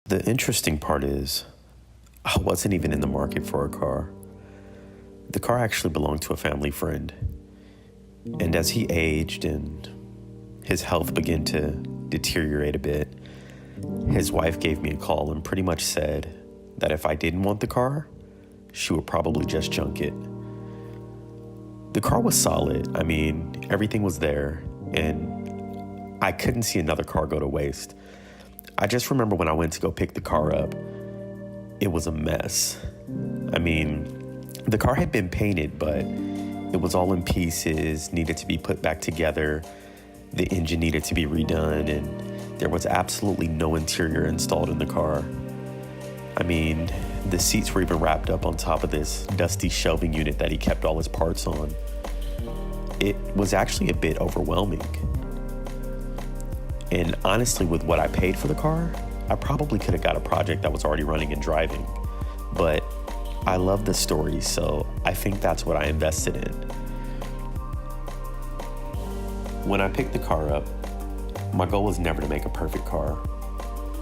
The interesting part is, I wasn't even in the market for a car. The car actually belonged to a family friend. And as he aged and his health began to deteriorate a bit, his wife gave me a call and pretty much said that if I didn't want the car, she would probably just junk it. The car was solid. I mean, everything was there, and I couldn't see another car go to waste. I just remember when I went to go pick the car up, it was a mess. I mean, the car had been painted, but it was all in pieces, needed to be put back together. The engine needed to be redone, and there was absolutely no interior installed in the car. I mean, the seats were even wrapped up on top of this dusty shelving unit that he kept all his parts on. It was actually a bit overwhelming. And honestly, with what I paid for the car, I probably could have got a project that was already running and driving. But I love the story, so I think that's what I invested in. When I picked the car up, my goal was never to make a perfect car.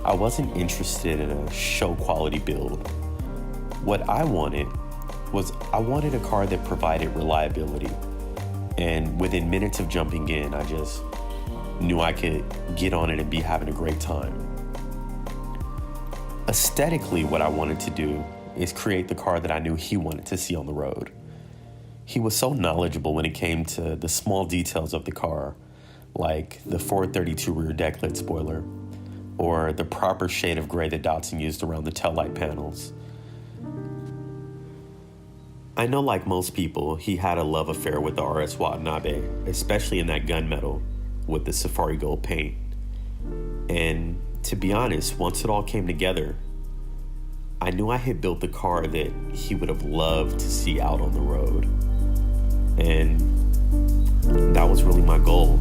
I wasn't interested in a show quality build. What I wanted was a car that provided reliability. And within minutes of jumping in, I just knew I could get on it and be having a great time. Aesthetically, what I wanted to do is create the car that I knew he wanted to see on the road. He was so knowledgeable when it came to the small details of the car, like the 432 rear deck lid spoiler, or the proper shade of gray that Datsun used around the taillight panels. I know, like most people, he had a love affair with the RS Watanabe, especially in that gunmetal with the Safari Gold paint. And to be honest, once it all came together, I knew I had built the car that he would have loved to see out on the road. And that was really my goal.